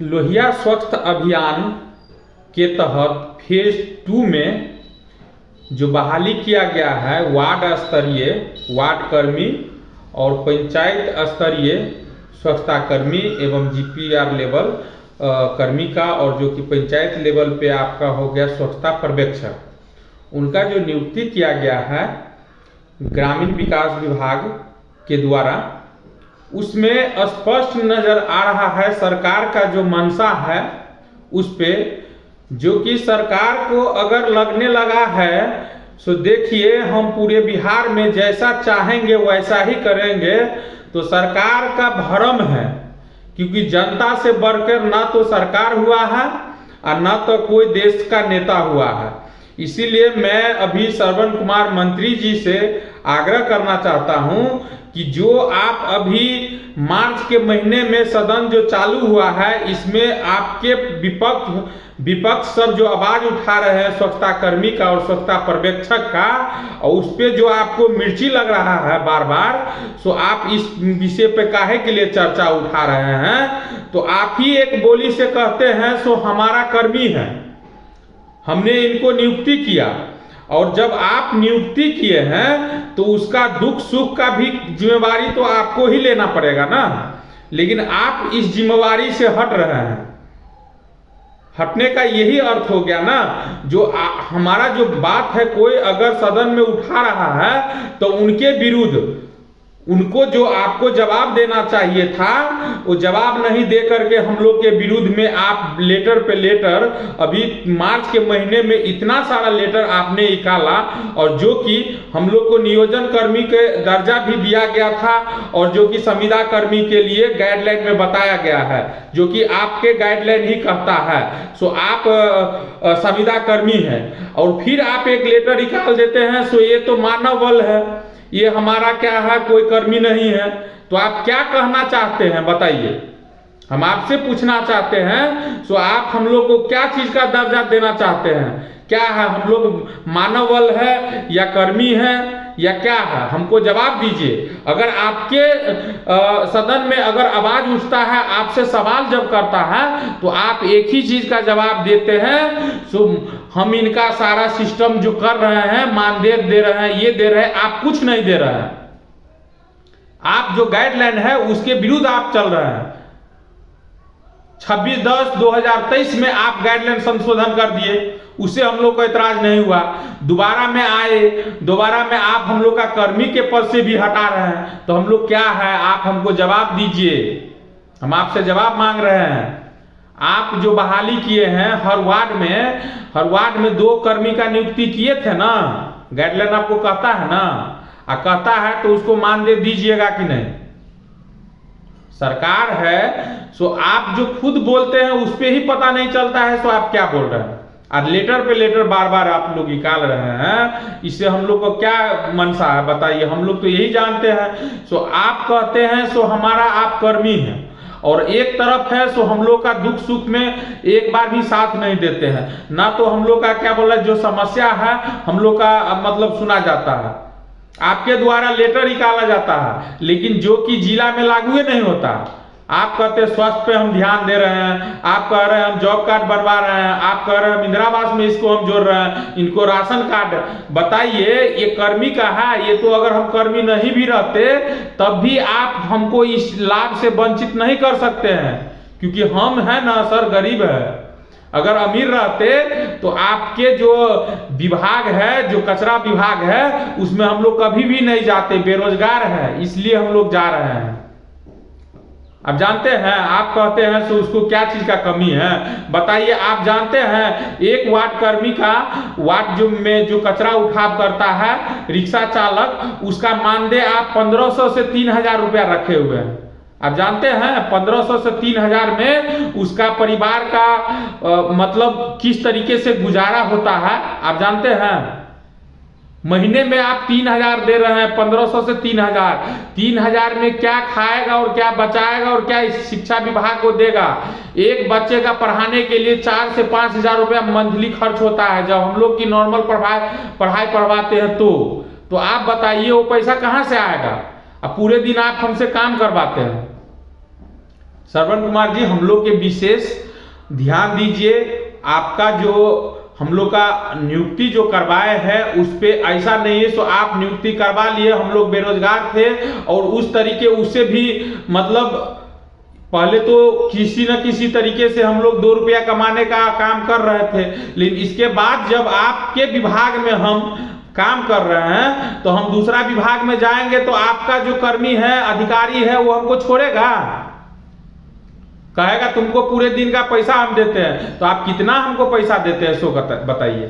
लोहिया स्वच्छ अभियान के तहत फेज 2 में जो बहाली किया गया है वार्ड स्तरीय वार्ड कर्मी और पंचायत स्तरीय स्वच्छता कर्मी एवं जीपीआर लेवल कर्मी का, और जो कि पंचायत लेवल पे आपका हो गया स्वच्छता पर्यवेक्षक, उनका जो नियुक्ति किया गया है ग्रामीण विकास विभाग के द्वारा, उसमें स्पष्ट नजर आ रहा है सरकार का जो मंशा है उस पे, जो कि सरकार को अगर लगने लगा है सो देखिए हम पूरे बिहार में जैसा चाहेंगे वैसा ही करेंगे, तो सरकार का भ्रम है, क्योंकि जनता से बढ़कर ना तो सरकार हुआ है और ना तो कोई देश का नेता हुआ है। इसीलिए मैं अभी श्रवण कुमार मंत्री जी से आग्रह करना चाहता हूं कि जो आप अभी मार्च के महीने में सदन जो चालू हुआ है, इसमें आपके विपक्ष सब जो आवाज उठा रहे हैं स्वच्छता कर्मी का और स्वच्छता पर्यवेक्षक का, और उस पे जो आपको मिर्ची लग रहा है बार बार, सो आप इस विषय पे काहे के लिए चर्चा उठा रहे हैं? तो आप ही एक बोली से कहते हैं सो हमारा कर्मी है, हमने इनको नियुक्ति किया, और जब आप नियुक्ति किए हैं तो उसका दुख सुख का भी जिम्मेवारी तो आपको ही लेना पड़ेगा ना। लेकिन आप इस जिम्मेवारी से हट रहे हैं। हटने का यही अर्थ हो गया ना, जो हमारा जो बात है कोई अगर सदन में उठा रहा है तो उनके विरुद्ध उनको जो आपको जवाब देना चाहिए था वो जवाब नहीं दे करके हम लोग के विरुद्ध में आप लेटर पे लेटर, अभी मार्च के महीने में इतना सारा लेटर आपने निकाला, और जो कि हम लोग को नियोजन कर्मी के दर्जा भी दिया गया था, और जो कि संविदा कर्मी के लिए गाइडलाइन में बताया गया है, जो कि आपके गाइडलाइन ही कहता है। सो आप संविदा कर्मी हैं और फिर आप एक लेटर निकाल देते हैं सो ये तो मानव बल है, ये हमारा क्या है, कोई कर्मी नहीं है। तो आप क्या कहना चाहते हैं बताइए? हम आपसे पूछना चाहते हैं सो आप हम लोग को क्या चीज का दर्जा देना चाहते हैं? क्या है, हम लोग मानव बल है या कर्मी है या क्या है? हमको जवाब दीजिए। अगर आपके सदन में अगर आवाज उठता है, आपसे सवाल जब करता है तो आप एक ही चीज का जवाब देते हैं, सो हम इनका सारा सिस्टम जो कर रहे हैं मानदेय दे रहे हैं, ये दे रहे हैं, आप कुछ नहीं दे रहे हैं। आप जो गाइडलाइन है उसके विरुद्ध आप चल रहे हैं। 26/10/2023 में आप गाइडलाइन संशोधन कर दिए, उससे हम लोग को ऐतराज नहीं हुआ। दोबारा में आए, दोबारा में आप हम लोग का कर्मी के पद से भी हटा रहे हैं, तो हम लोग क्या है, आप हमको जवाब दीजिए। हम आपसे जवाब मांग रहे हैं। आप जो बहाली किए हैं हर वार्ड में 2 कर्मी का नियुक्ति किए थे ना, गाइडलाइन आपको कहता है ना, कहता है तो उसको मानदेय दीजिएगा कि नहीं? सरकार है सो आप जो खुद बोलते हैं उस पे ही पता नहीं चलता है, सो आप क्या बोल रहे हैं? और लेटर पे लेटर बार बार आप लोग निकाल रहे हैं, इससे हम लोग को क्या मनसा है बताइए? हम लोग तो यही जानते हैं। सो आप कहते हैं सो हमारा आप कर्मी हैं, और एक तरफ है सो हम लोग का दुख सुख में एक बार भी साथ नहीं देते हैं ना, तो हम लोग का क्या बोला, जो समस्या है हम लोग का मतलब सुना जाता है, आपके द्वारा लेटर निकाला जाता है, लेकिन जो कि जिला में लागू ही नहीं होता। आप कहते हैं स्वास्थ्य पे हम ध्यान दे रहे हैं, आप कह रहे हैं हम जॉब कार्ड बनवा रहे हैं, आप कह रहे हैं इंदिरा आवास में इसको हम जोड़ रहे हैं, इनको राशन कार्ड। बताइए ये कर्मी का है, ये तो अगर हम कर्मी नहीं भी रहते तब भी आप हमको इस लाभ से वंचित नहीं कर सकते हैं, क्योंकि हम है ना सर गरीब है। अगर अमीर रहते तो आपके जो विभाग है, जो कचरा विभाग है, उसमें हम लोग कभी भी नहीं जाते, बेरोजगार है इसलिए हम लोग जा रहे हैं। अब जानते हैं, आप कहते हैं तो उसको क्या चीज का कमी है बताइए? आप जानते हैं एक वार्ड कर्मी का, वार्ड जो कचरा उठाव करता है रिक्शा चालक, उसका मानदेय आप 1500 से 3000 रुपया रखे हुए हैं। आप जानते हैं 1500 से 3000 में उसका परिवार का मतलब किस तरीके से गुजारा होता है? आप जानते हैं महीने में आप 3000 दे रहे हैं, 1500 से 3000 में क्या खाएगा और क्या बचाएगा और क्या शिक्षा विभाग को देगा? एक बच्चे का पढ़ाने के लिए 4 से 5000 रुपया मंथली खर्च होता है, जब हम लोग की नॉर्मल पढ़ाई पढ़वाते हैं तो आप बताइए वो पैसा कहाँ से आएगा? अब पूरे दिन आप हमसे काम करवाते हैं, श्रवण कुमार जी, हम लोग के विशेष ध्यान दीजिए। आपका जो हम लोग का नियुक्ति जो करवाए हैं उस पे ऐसा नहीं है सो आप नियुक्ति करवा लिए, हम लोग बेरोजगार थे और उस तरीके उससे भी मतलब पहले तो किसी न किसी तरीके से हम लोग 2 रुपया कमाने का काम कर रहे थे, लेकिन इसके बाद जब आपके विभाग में हम काम कर रहे हैं तो हम दूसरा विभाग में जाएंगे तो आपका जो कर्मी है, अधिकारी है, वो हमको छोड़ेगा, कहेगा तुमको पूरे दिन का पैसा हम देते हैं। तो आप कितना हमको पैसा देते हैं सो बताइए।